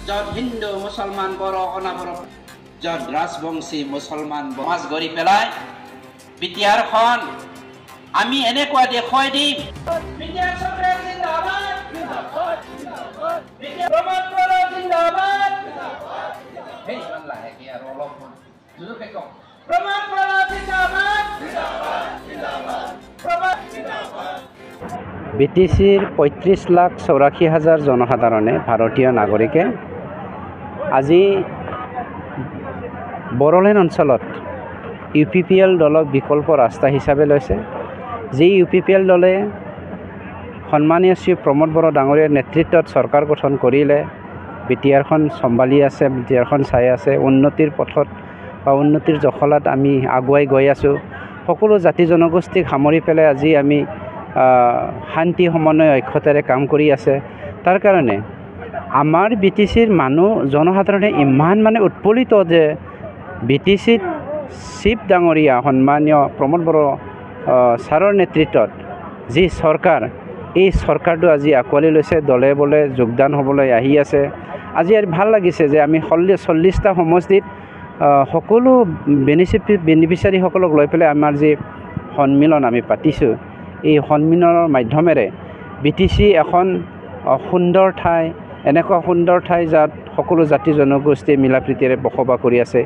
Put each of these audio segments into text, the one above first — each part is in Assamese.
য'ত হিন্দু মুছলমান বড় অনাবড় য'ত ৰাজবংশী মুছলমান সমাজ গঢ়ি পেলাই বিটিআৰখন আমি এনেকুৱা দেখুৱাই দিম। বিটিআৰ চৰকাৰ জিন্দাবাদ, প্ৰমাণ কৰা জিন্দাবাদ। সেই ইমান লাহেকে আৰু অলপ জোৰকে কওঁ, প্ৰমাণ কৰা জিন্দাবাদ, প্ৰমাণ জিন্দাবাদ। BTCৰ 35,84,000 জনসাধাৰণে ভাৰতীয় নাগৰিকে আজি বড়োলেণ্ড অঞ্চলত UPPL দলক বিকল্প ৰাস্তা হিচাপে লৈছে। যি UPPL দলে সন্মানীয় শ্ৰী প্ৰমোদ বড়ো ডাঙৰীয়াৰ নেতৃত্বত চৰকাৰ গঠন কৰিলে বিটিআৰখন চম্ভালি আছে, বিটিআৰখন চাই আছে। উন্নতিৰ পথত বা উন্নতিৰ জখলাত আমি আগুৱাই গৈ আছোঁ। সকলো জাতি জনগোষ্ঠীক সামৰি পেলাই আজি আমি শান্তি সমন্বয় ঐক্যতাৰে কাম কৰি আছে। তাৰ কাৰণে আমাৰ BTCৰ মানুহ জনসাধাৰণে ইমান উৎফুল্লিত যে BTCত চিফ ডাঙৰীয়া সন্মানীয় প্ৰমোদ বড়ো ছাৰৰ নেতৃত্বত যি চৰকাৰ, এই চৰকাৰটো আজি আঁকোৱালি লৈছে, দলে বলে যোগদান হ'বলৈ আহি আছে। আজি ভাল লাগিছে যে আমি 40টা সমষ্টিত সকলো বেনিফিচিয়াৰীসকলক লৈ পেলাই আমাৰ যি সন্মিলন আমি পাতিছোঁ, এই সন্মিলনৰ মাধ্যমেৰে BTC এখন সুন্দৰ ঠাই, এনেকুৱা সুন্দৰ ঠাই যাত সকলো জাতি জনগোষ্ঠীয়ে মিলাপ্ৰীতিৰে বসবাস কৰি আছে।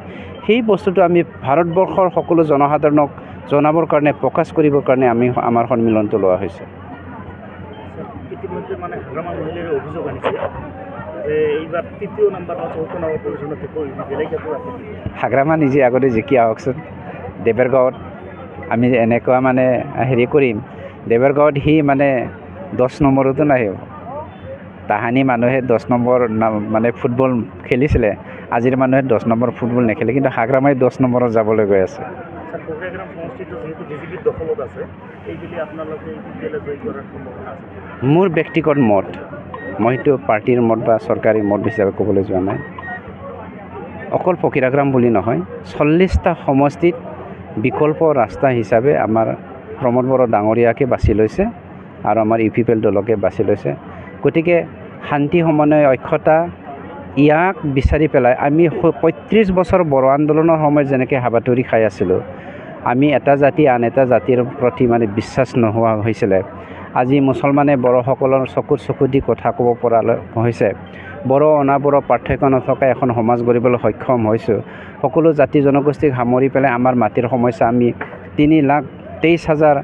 সেই বস্তুটো আমি ভাৰতবৰ্ষৰ সকলো জনসাধাৰণক জনাবৰ কাৰণে, প্ৰকাশ কৰিবৰ কাৰণে আমি আমাৰ সন্মিলনটো লোৱা হৈছে। ইতিমধ্যে হাগ্ৰামা মহিলাৰ অভিযোগ আনিছে যে এইবাৰ ৩য় নম্বৰ বা ৪ৰ্থ নম্বৰ পজিশ্যনত হাগ্ৰামা নিজে আগতে জিকি আহকচোন। দেৱৰগাঁৱত আমি এনেকুৱা হেৰি কৰিম, দেৱৰগাঁৱত সি 10 নম্বৰতো নাহিব। তাহানি মানুহে 10 নম্বৰ ফুটবল খেলিছিলে, আজিৰ মানুহে 10 নম্বৰ ফুটবল নেখেলে, কিন্তু হাগ্ৰামাই 10 নম্বৰত যাবলৈ গৈ আছে। মোৰ ব্যক্তিগত মত, মই সেইটো পাৰ্টিৰ মত বা চৰকাৰী মত হিচাপে ক'বলৈ যোৱা নাই। অকল ফকীৰাগ্ৰাম বুলি নহয়, 40টা সমষ্টিত বিকল্প ৰাস্তা হিচাপে আমাৰ প্ৰমোদ বড়ো ডাঙৰীয়াকে বাছি লৈছে আৰু আমাৰ UPPL দলকে বাছি লৈছে। গতিকে শান্তি সমন্বয় ঐক্যতা ইয়াক বিচাৰি পেলাই আমি 35 বছৰ বড়ো আন্দোলনৰ সময়ত যেনেকৈ হাবাথুৰি খাই আছিলোঁ, আমি এটা জাতি আন এটা জাতিৰ প্ৰতি বিশ্বাস নোহোৱা হৈছিলে। আজি মুছলমানে বড়োসকলৰ চকু দি কথা ক'ব পৰা হৈছে। বড়ো অনাবড়ো পাৰ্থক্য নথকা এখন সমাজ গঢ়িবলৈ সক্ষম হৈছোঁ। সকলো জাতি জনগোষ্ঠীক সামৰি পেলাই আমাৰ মাটিৰ সমস্যা আমি 3,23,000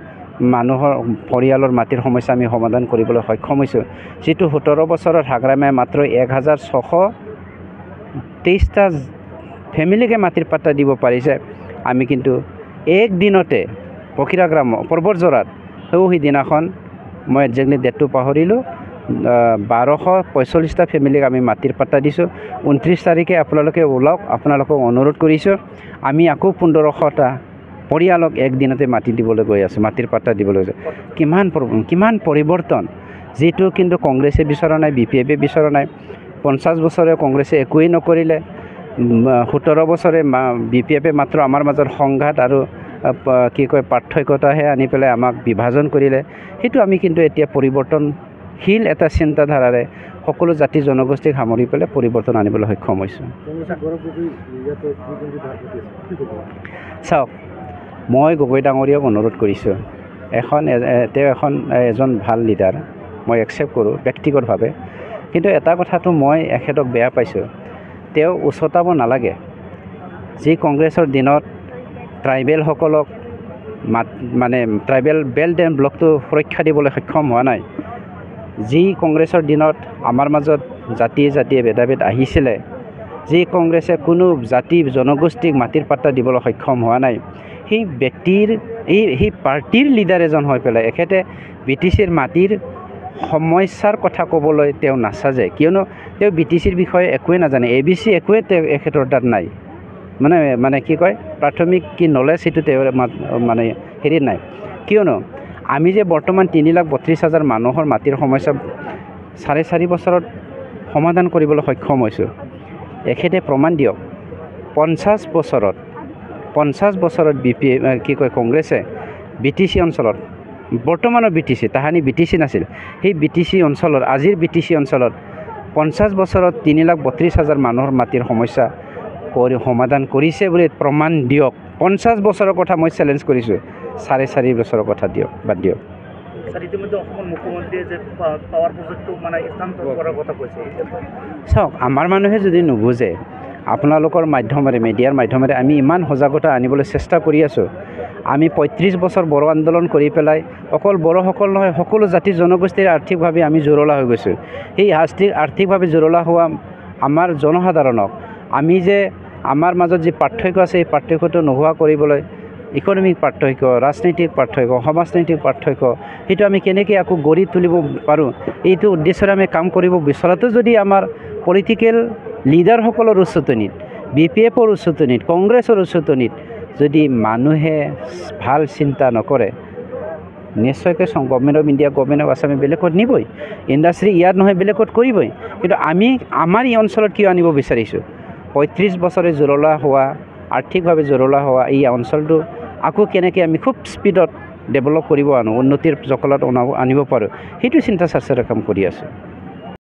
মানুহৰ পৰিয়ালৰ মাটিৰ সমস্যা আমি সমাধান কৰিবলৈ সক্ষম হৈছোঁ। যিটো 17 বছৰত হাগ্ৰামে মাত্ৰ 1,623টা ফেমিলিকে মাটিৰ পাট্টা দিব পাৰিছে। আমি কিন্তু একদিনতে ফকীৰাগ্ৰাম পৰ্বতজোৰাত সেইদিনাখন মই একজেক্টলি ডেটটো পাহৰিলোঁ, 1245টা ফেমিলিক আমি মাটিৰ পাট্টা দিছোঁ। 29 তাৰিখে আপোনালোকে ওলাওক, আপোনালোকক অনুৰোধ কৰিছোঁ। আমি আকৌ 1500টা পৰিয়ালক একদিনতে মাটি দিবলৈ গৈ আছোঁ, মাটিৰ পাট্টা দিবলৈ গৈছোঁ। কিমান পৰিৱৰ্তন, যিটো কিন্তু কংগ্ৰেছে বিচৰা নাই, BPF বিচৰা নাই। 50 বছৰে কংগ্ৰেছে একোৱেই নকৰিলে, 17 বছৰে BPF মাত্ৰ আমাৰ মাজত সংঘাত আৰু পাৰ্থক্যতাহে আনি পেলাই আমাক বিভাজন কৰিলে। সেইটো আমি কিন্তু এতিয়া পৰিৱৰ্তনশীল এটা চিন্তাধাৰাৰে সকলো জাতি জনগোষ্ঠীক সামৰি পেলাই পৰিৱৰ্তন আনিবলৈ সক্ষম হৈছোঁ। চাওক, মই গগৈ ডাঙৰীয়াক অনুৰোধ কৰিছোঁ, তেওঁ এজন ভাল লিডাৰ, মই একচেপ্ট কৰোঁ ব্যক্তিগতভাৱে। কিন্তু এটা কথাটো মই এখেতক বেয়া পাইছোঁ, তেওঁ উচতাব নালাগে। যি কংগ্ৰেছৰ দিনত ট্ৰাইবেলসকলক ট্ৰাইবেল বেল্ট এণ্ড ব্লকটো সুৰক্ষা দিবলৈ সক্ষম হোৱা নাই, যি কংগ্ৰেছৰ দিনত আমাৰ মাজত জাতিয়ে ভেদাভেদ আহিছিলে, যি কংগ্ৰেছে কোনো জাতি জনগোষ্ঠীক মাটিৰ পাট্টা দিবলৈ সক্ষম হোৱা নাই, সেই ব্যক্তিৰ সেই পাৰ্টিৰ লিডাৰ এজন হৈ পেলাই এখেতে BTCৰ মাটিৰ সমস্যাৰ কথা ক'বলৈ তেওঁ নাচাজে। কিয়নো তেওঁ BTCৰ বিষয়ে একোৱেই নাজানে, ABC একোৱেই এখেতৰ তাত নাই। প্ৰাথমিক কি নলেজ সেইটো তেওঁৰ হেৰি নাই। কিয়নো আমি যে বৰ্তমান 3,32,000 মানুহৰ মাটিৰ সমস্যা 4.5 বছৰত সমাধান কৰিবলৈ সক্ষম হৈছোঁ, এখেতে প্ৰমাণ দিয়ক। 50 বছৰত কংগ্ৰেছে BTC অঞ্চলত, বৰ্তমানৰ BTC, তাহানি BTC নাছিল, সেই BTC অঞ্চলত, আজিৰ BTC অঞ্চলত 50 বছৰত 3,32,000 মানুহৰ মাটিৰ সমস্যা সমাধান কৰিছে বুলি প্ৰমাণ দিয়ক। 50 বছৰৰ কথা মই চেলেঞ্জ কৰিছোঁ, 4.5 বছৰৰ কথা দিয়ক, বাদ দিয়ক। ইতিমধ্যে অসমৰ মুখ্যমন্ত্ৰীয়ে যে পাৱাৰ প্ৰজেক্টটো মানে স্থানান্তৰ কৰাৰ কথা কৈছে। চাওক, আমাৰ মানুহে যদি নুবুজে, আপোনালোকৰ মাধ্যমেৰে, মিডিয়াৰ মাধ্যমেৰে আমি ইমান সজাগতা আনিবলৈ চেষ্টা কৰি আছোঁ। আমি 35 বছৰ বড়ো আন্দোলন কৰি পেলাই অকল বড়োসকল নহয়, সকলো জাতি জনগোষ্ঠীৰ আৰ্থিকভাৱে আমি জুৰুলা হৈ গৈছোঁ। সেই আৰ্থিকভাৱে জুৰুলা হোৱা আমাৰ জনসাধাৰণক আমি যে আমাৰ মাজত যি পাৰ্থক্য আছে, এই পাৰ্থক্যটো নোহোৱা কৰিবলৈ ইকনমিক পাৰ্থক্য, ৰাজনৈতিক পাৰ্থক্য, সমাজনৈতিক পাৰ্থক্য, সেইটো আমি কেনেকৈ আকৌ গঢ়ি তুলিব পাৰোঁ, এইটো উদ্দেশ্যৰে আমি কাম কৰিব বিচৰাটো যদি আমাৰ পলিটিকেল লিডাৰসকলৰ উচতনিত, BPFৰ উচতনিত, কংগ্ৰেছৰ উচতনিত যদি মানুহে ভাল চিন্তা নকৰে, নিশ্চয়কৈ government of India, government of আছামে বেলেগত নিবই, ইণ্ডাষ্ট্ৰী ইয়াত নহয় বেলেগত কৰিবই। কিন্তু আমি আমাৰ এই অঞ্চলত কিয় আনিব বিচাৰিছোঁ? 35 বছৰে জুৰুলা হোৱা, আৰ্থিকভাৱে জুৰুলা হোৱা এই অঞ্চলটো আকৌ কেনেকৈ আমি খুব স্পীডত ডেভেলপ কৰিব আনো, উন্নতিৰ জখলাত আনিব পাৰোঁ, সেইটো চিন্তা চৰ্চাৰে কাম কৰি আছোঁ।